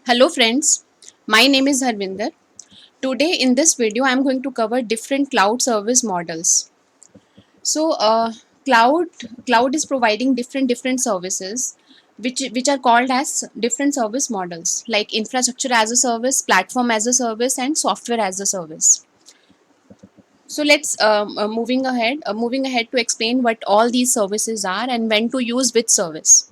Hello friends, my name is Harvinder. Today in this video I am going to cover different cloud service models. So cloud cloud is providing different services which are called as different service models like infrastructure as a service, platform as a service and software as a service. So let's moving ahead to explain what all these services are and when to use which service.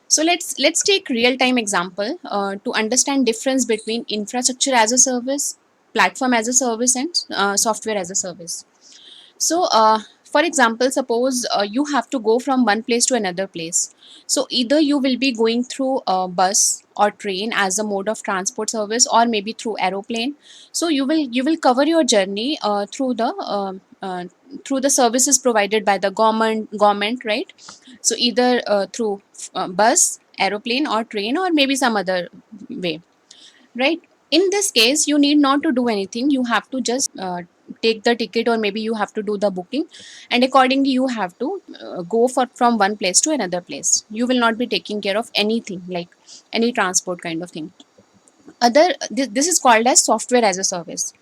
So let's take real time example to understand difference between infrastructure as a service, platform as a service, and software as a service. So for example, suppose you have to go from one place to another place. So either you will be going through a bus or train as a mode of transport service, or maybe through aeroplane. So you will cover your journey through the services provided by the government, right? So either through bus, aeroplane or train, or maybe some other way, right? In this case you need not to do anything. You have to just take the ticket, or maybe you have to do the booking, and accordingly you have to go for from one place to another place. You will not be taking care of anything like any transport kind of thing. This is called as software as a service.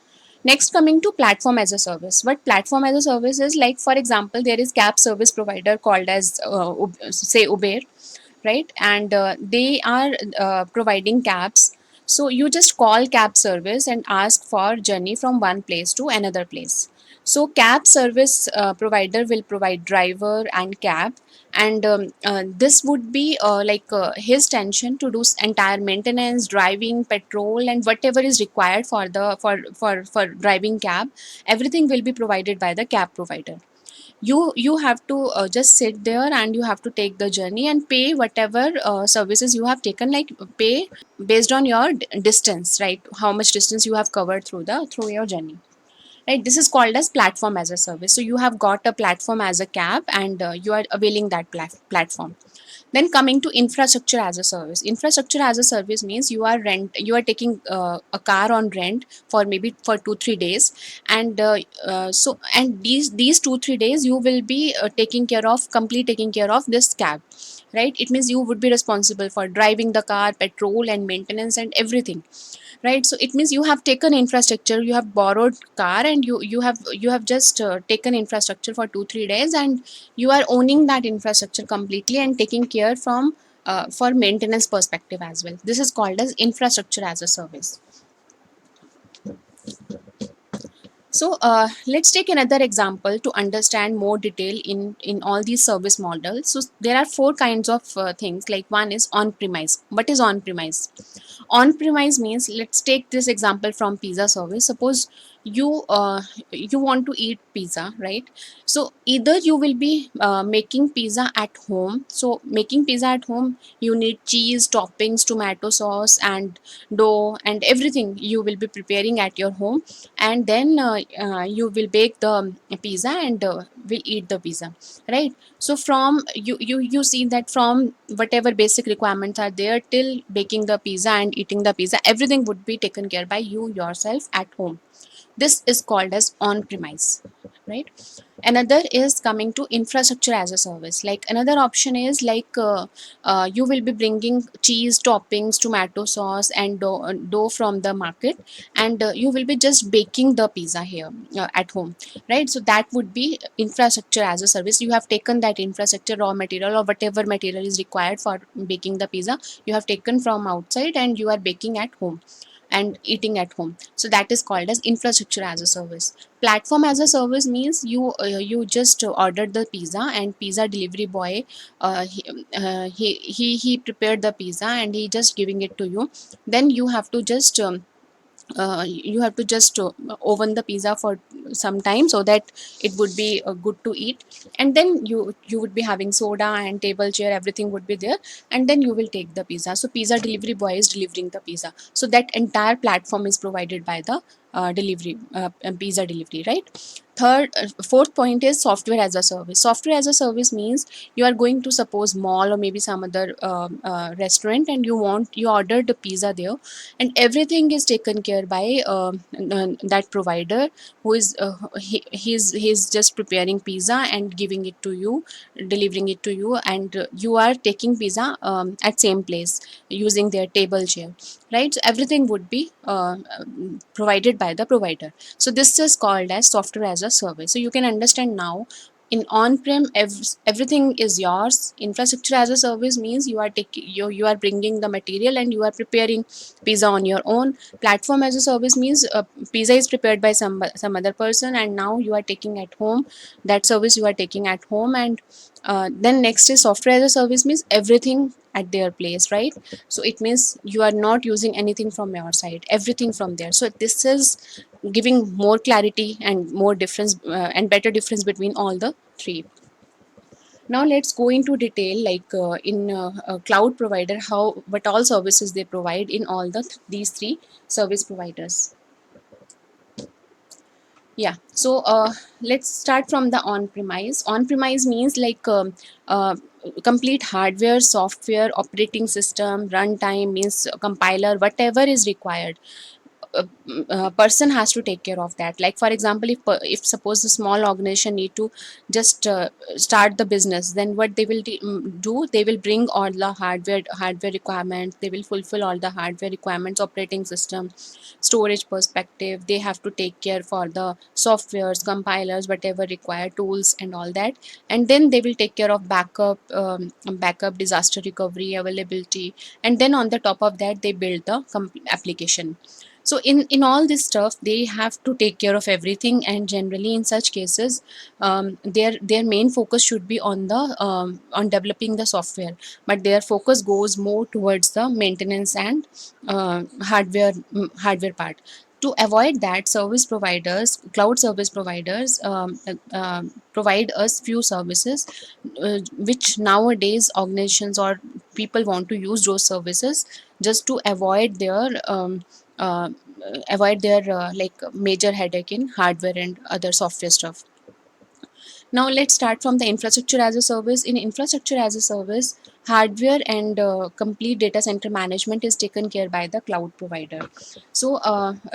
Next, coming to platform as a service. What platform as a service is, like for example, there is cab service provider called as say Uber, right? And they are providing cabs. So you just call cab service and ask for journey from one place to another place. So cab service provider will provide driver and cab, and this would be his tension to do entire maintenance, driving, petrol, and whatever is required for the for driving cab. Everything will be provided by the cab provider. You have to just sit there and you have to take the journey and pay whatever services you have taken, like pay based on your distance, right? How much distance you have covered through your journey, right? This is called as platform as a service. So you have got a platform as a cab, and you are availing that platform. Then coming to infrastructure as a service. Infrastructure as a service means you are taking a car on rent for maybe for 2-3 days, and these 2-3 days you will be taking care of this cab, right? It means you would be responsible for driving the car, petrol and maintenance and everything, right? So it means you have taken infrastructure, you have borrowed car, and you have just taken infrastructure for 2-3 days, and you are owning that infrastructure completely and taking care from for maintenance perspective as well. This is called as infrastructure as a service. So let's take another example to understand more detail in all these service models. So there are four kinds of things. Like one is on premise. What is on premise? On premise means, let's take this example from pizza service. Suppose you want to eat pizza, right? So either you will be making pizza at home. So making pizza at home, you need cheese, toppings, tomato sauce, and dough, and everything you will be preparing at your home, and then you will bake the pizza and will eat the pizza, right? So from you see that from whatever basic requirements are there till baking the pizza and eating the pizza, everything would be taken care by you yourself at home. This is called as on premise, right? Another is coming to infrastructure as a service. Like another option is like you will be bringing cheese, toppings, tomato sauce and dough from the market, and you will be just baking the pizza here at home, right? So that would be infrastructure as a service. You have taken that infrastructure, raw material or whatever material is required for baking the pizza, you have taken from outside and you are baking at home and eating at home. So that is called as infrastructure as a service. Platform as a service means you just ordered the pizza, and pizza delivery boy he prepared the pizza and he just giving it to you. Then you have to just oven the pizza for some time so that it would be good to eat, and then you would be having soda and table chair, everything would be there, and then you will take the pizza. So pizza delivery boy is delivering the pizza. So that entire platform is provided by the delivery, pizza delivery, right? Fourth point is software as a service. Software as a service means you are going to suppose mall or maybe some other restaurant, and you ordered the pizza there, and everything is taken care by that provider, who is he's just preparing pizza and giving it to you, delivering it to you, and you are taking pizza at same place using their table chair, right? So everything would be provided by the provider. So this is called as software as a service. So you can understand now, in on-prem, everything is yours. Infrastructure as a service means you are bringing the material and you are preparing pizza on your own. Platform as a service means pizza is prepared by some other person, and now you are taking at home, that service you are taking at home. And then next is software as a service means everything at their place, right? So it means you are not using anything from your side, everything from there. So this is giving more clarity and more difference, and better difference between all the three. Now let's go into detail, like in a cloud provider, how what all services they provide in all these three service providers. Yeah, so let's start from the on-premise. On-premise means like complete hardware, software, operating system, runtime, means compiler, whatever is required. Person has to take care of that. Like for example, if suppose a small organization need to just start the business, then what they will do, they will bring all the hardware requirements, they will fulfill all the hardware requirements, operating system, storage perspective, they have to take care for the softwares, compilers, whatever required tools and all that. And then they will take care of backup, disaster recovery, availability, and then on the top of that they build the application. So in all this stuff they have to take care of everything, and generally in such cases their main focus should be on developing the software, but their focus goes more towards the maintenance and hardware part. To avoid that, service providers, cloud service providers, provide us few services which nowadays organizations or people want to use those services just to uh, avoid their like major headache in hardware and other software stuff. Now let's start from the infrastructure as a service. In infrastructure as a service, hardware and complete data center management is taken care by the cloud provider. So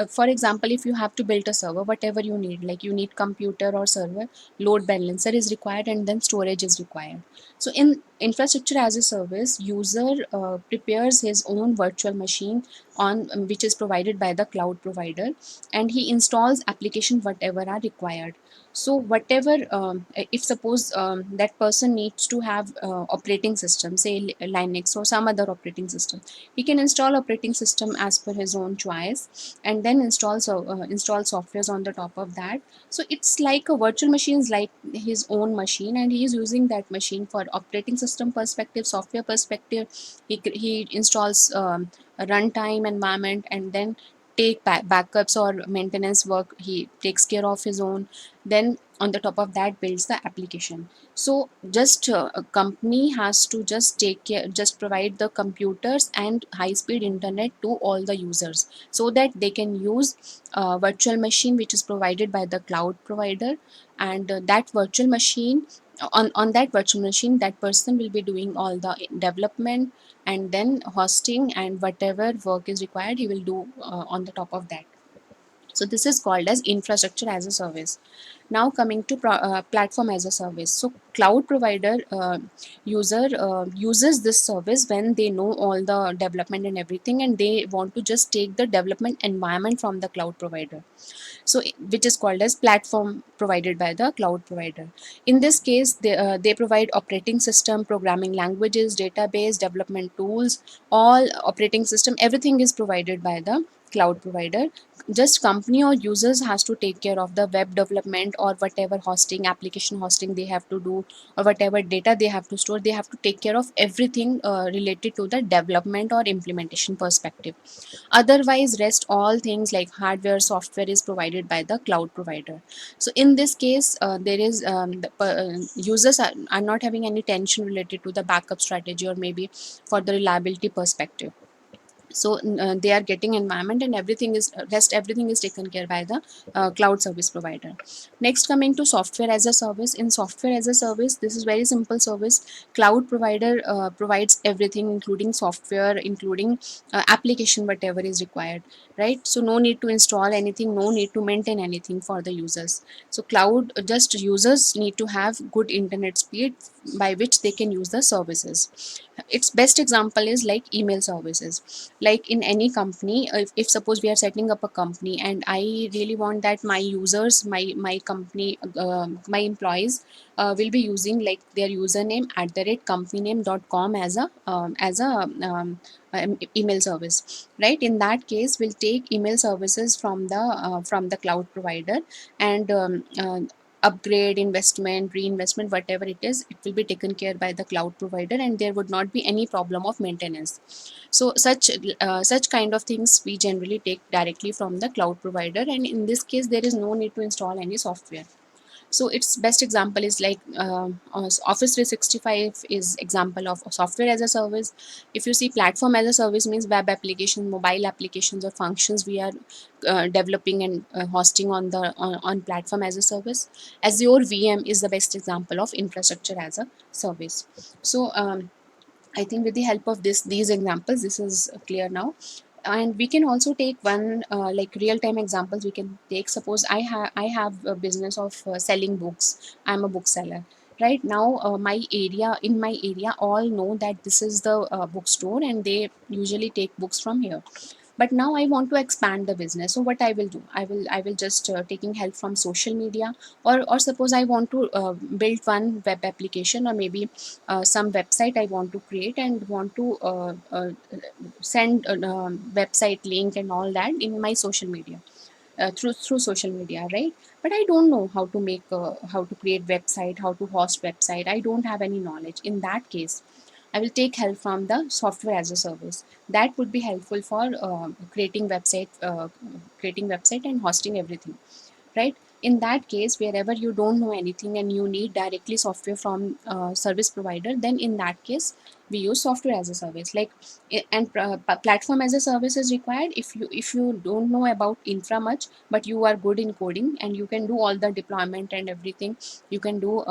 for example, if you have to build a server, whatever you need, like you need computer or server, load balancer is required, and then storage is required. So in infrastructure as a service, user prepares his own virtual machine on which is provided by the cloud provider, and he installs application whatever are required. So whatever if suppose that person needs to have operating system, say Linux or some other operating system, he can install operating system as per his own choice, and then install softwares on the top of that. So it's like a virtual machine is like his own machine, and he is using that machine for operating system perspective, software perspective. He installs a runtime environment, and then take backups or maintenance work he takes care of his own. Then on the top of that builds the application. So just a company has to just take care, just provide the computers and high speed internet to all the users, so that they can use virtual machine which is provided by the cloud provider. And that virtual machine, on that virtual machine, that person will be doing all the development, and then hosting, and whatever work is required he will do on the top of that. So this is called as infrastructure as a service. Now coming to platform as a service. So cloud provider user uses this service when they know all the development and everything, and they want to just take the development environment from the cloud provider. So which is called as platform provided by the cloud provider. In this case, they provide operating system, programming languages, database, development tools, all operating system, everything is provided by the cloud provider. Just company or users has to take care of the web development or whatever hosting, application hosting they have to do, or whatever data they have to store, they have to take care of everything related to the development or implementation perspective. Otherwise rest all things like hardware, software is provided by the cloud provider. So in this case there is users are not having any tension related to the backup strategy or maybe for the reliability perspective. So they are getting environment, and everything is taken care by the cloud service provider. Next, coming to software as a service. In software as a service, this is very simple service. Cloud provider provides everything, including software, including application, whatever is required, right? So no need to install anything, no need to maintain anything for the users. So cloud, just users need to have good internet speed by which they can use the services. Its best example is like email services. Like in any company, if suppose we are setting up a company, and I really want that my users, my company, my employees will be using like their username at the rate companyname.com as a email service, right? In that case, we'll take email services from the cloud provider, and upgrade, investment, reinvestment, whatever it is, it will be taken care by the cloud provider, and there would not be any problem of maintenance. So such kind of things we generally take directly from the cloud provider, and in this case there is no need to install any software. So its best example is like Office 365 is example of software as a service. If you see, platform as a service means web application, mobile applications or functions we are developing and hosting on platform as a service. Azure VM is the best example of infrastructure as a service. So I think with the help of these examples, this is clear now. And we can also take one like real time examples. We can take, suppose I have a business of selling books. I'm a bookseller. Right now, my area, all know that this is the bookstore, and they usually take books from here. But now I want to expand the business. So what I will do, I will just taking help from social media, or suppose I want to build one web application, or maybe some website I want to create, and want to send a website link and all that in my social media, through social media, right? But I don't know how to create website, how to host website. I don't have any knowledge. In that case, I will take help from the software as a service. That would be helpful for creating website and hosting everything, right? In that case, wherever you don't know anything and you need directly software from service provider, then in that case we use software as a service. Like and platform as a service is required if you don't know about infra much, but you are good in coding and you can do all the deployment and everything. You can do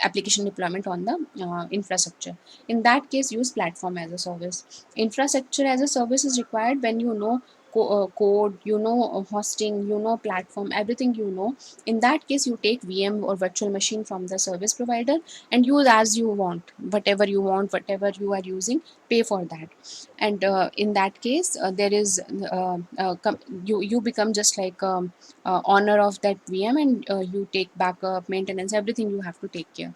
application deployment on the infrastructure. In that case, use platform as a service. Infrastructure as a service is required when you know code, you know hosting, you know platform, everything you know. In that case, you take VM or virtual machine from the service provider and use as you want, whatever you are using, pay for that. And in that case, there is you become just like owner of that VM, and you take backup, maintenance, everything you have to take care.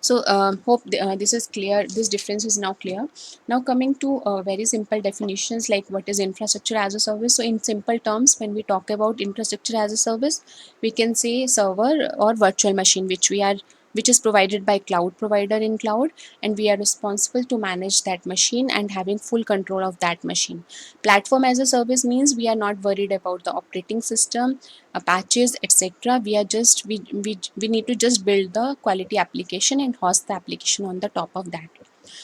So hope this is clear. This difference is now clear. Now coming to very simple definitions, like what is infrastructure as a service. So in simple terms, when we talk about infrastructure as a service, we can say server or virtual machine, which is provided by cloud provider in cloud, and we are responsible to manage that machine and having full control of that machine. Platform as a service means we are not worried about the operating system, patches, etc. We need to just build the quality application and host the application on the top of that.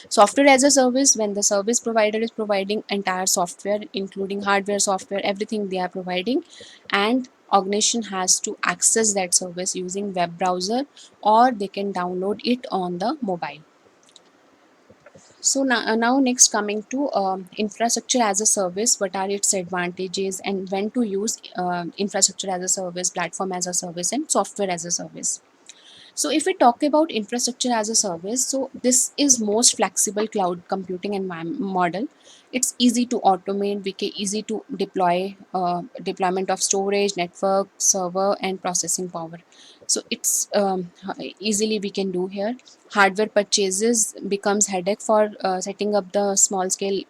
Software as a service, when the service provider is providing entire software, including hardware, software, everything they are providing, and organization has to access that service using web browser, or they can download it on the mobile. So now next, coming to infrastructure as a service, what are its advantages and when to use infrastructure as a service, platform as a service, and software as a service. So if we talk about infrastructure as a service, so this is most flexible cloud computing model. It's easy to automate, easy to deployment of storage, network, server, and processing power. So it's easily we can do here. Hardware purchases becomes headache for setting up the small scale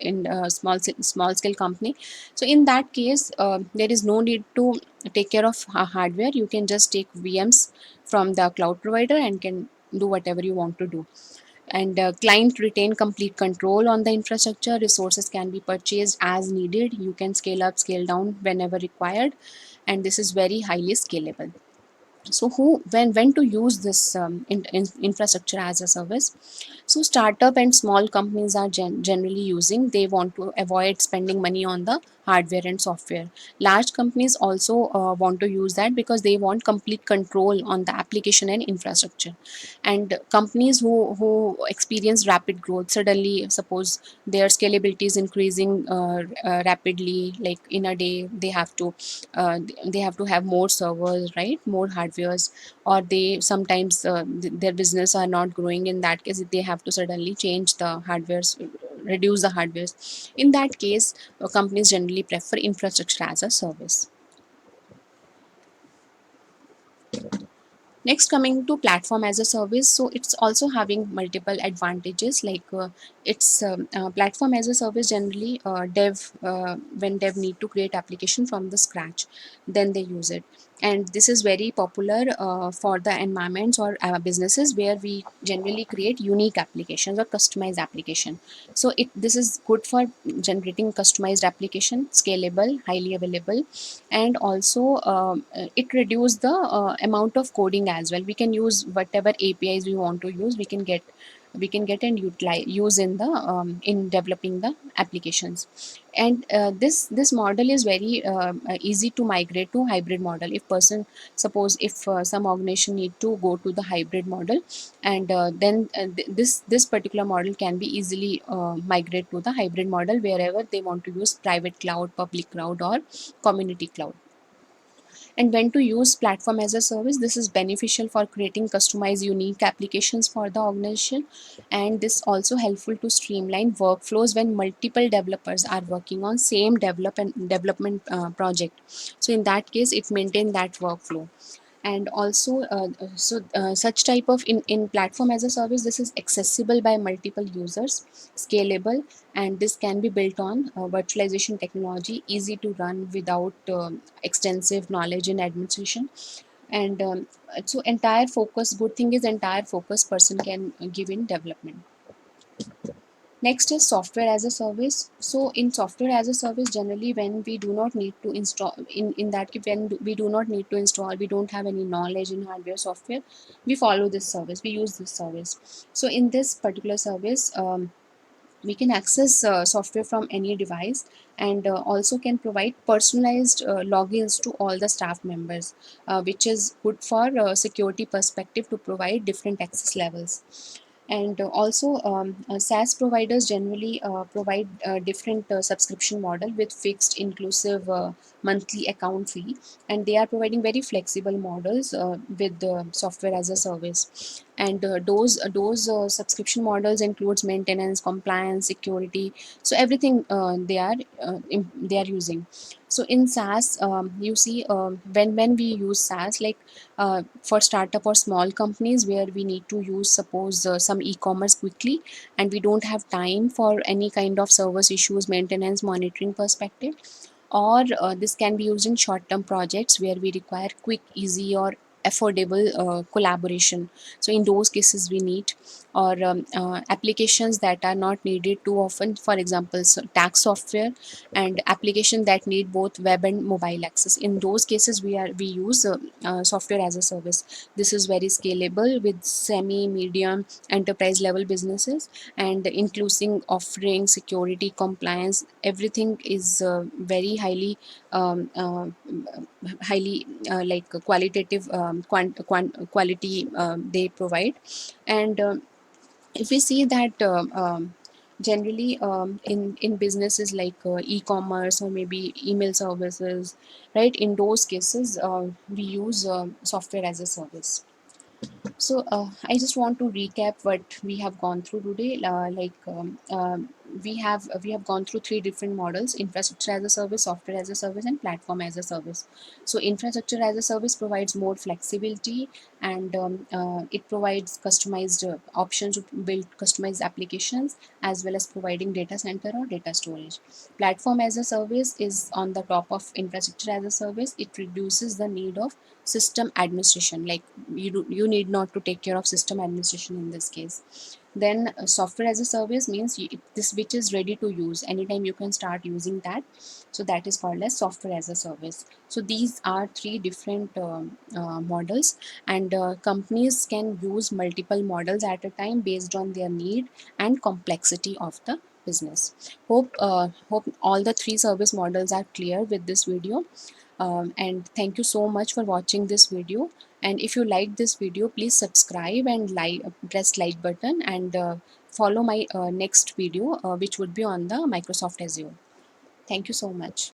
company. So in that case, there is no need to take care of hardware. You can just take VMs from the cloud provider and can do whatever you want to do. And client retain complete control on the infrastructure. Resources can be purchased as needed. You can scale up, scale down whenever required, and this is very highly scalable. So who when to use this infrastructure as a service? So startup and small companies are generally using, they want to avoid spending money on the hardware and software. Large companies also want to use that because they want complete control on the application and infrastructure. And companies who experience rapid growth, suddenly suppose their scalability is increasing rapidly, like in a day they have to they have to have more servers, right, more hardwares, or they sometimes their business are not growing. In that case they have to suddenly change the hardwares, reduce the hardwares. In that case companies generally prefer infrastructure as a service. Next, coming to platform as a service, so it's also having multiple advantages. Like it's platform as a service, generally dev when dev need to create application from the scratch, then they use it. And this is very popular for the environments or businesses where we generally create unique applications or customized application. So it this is good for generating customized application, scalable, highly available. And also it reduce the amount of coding as well. We can use whatever APIs we want to use, we can get and utilize use in the in developing the applications. And this model is very easy to migrate to hybrid model. If person, suppose if some organization need to go to the hybrid model, and then this particular model can be easily migrate to the hybrid model wherever they want to use private cloud, public cloud, or community cloud. And when to use platform as a service, this is beneficial for creating customized unique applications for the organization. And this also helpful to streamline workflows when multiple developers are working on same development project. So in that case it maintain that workflow. And also such type of in platform as a service, this is accessible by multiple users, scalable, and this can be built on virtualization technology, easy to run without extensive knowledge in administration. And so entire focus, good thing is entire focus person can give in development. Next is software as a service. So in software as a service, generally when we do not need to install, in that case, when we do not need to install, we don't have any knowledge in hardware software, we follow this service, we use this service. So in this particular service, we can access software from any device, and also can provide personalized logins to all the staff members, which is good for security perspective to provide different access levels. And also SaaS providers generally provide different subscription model with fixed inclusive monthly account fee, and they are providing very flexible models with the software as a service. And those subscription models includes maintenance, compliance, security, so everything they are using. So in SaaS, you see, when we use SaaS, like for startup or small companies where we need to use, suppose some e-commerce quickly, and we don't have time for any kind of service issues, maintenance, monitoring perspective, or this can be used in short-term projects where we require quick, easy, or affordable collaboration. So in those cases we need, or applications that are not needed too often, for example tax software, and application that need both web and mobile access. In those cases we use software as a service. This is very scalable with semi medium enterprise level businesses, and including offering security, compliance, everything is very highly highly like qualitative quality they provide. And if we see that generally in businesses like e-commerce or maybe email services, right, in those cases we use software as a service. So I just want to recap what we have gone through today. We have gone through three different models: infrastructure as a service, software as a service, and platform as a service. So infrastructure as a service provides more flexibility, and it provides customized options to build customized applications, as well as providing data center or data storage. Platform as a service is on the top of infrastructure as a service. It reduces the need of system administration, like you need not to take care of system administration in this case. Then software as a service means this which is ready to use, anytime you can start using that. So that is called as software as a service. So these are three different models, and companies can use multiple models at a time based on their need and complexity of the business. Hope all the three service models are clear with this video. And thank you so much for watching this video. And if you like this video, please subscribe and press like button, and follow my next video, which would be on the Microsoft Azure. Thank you so much.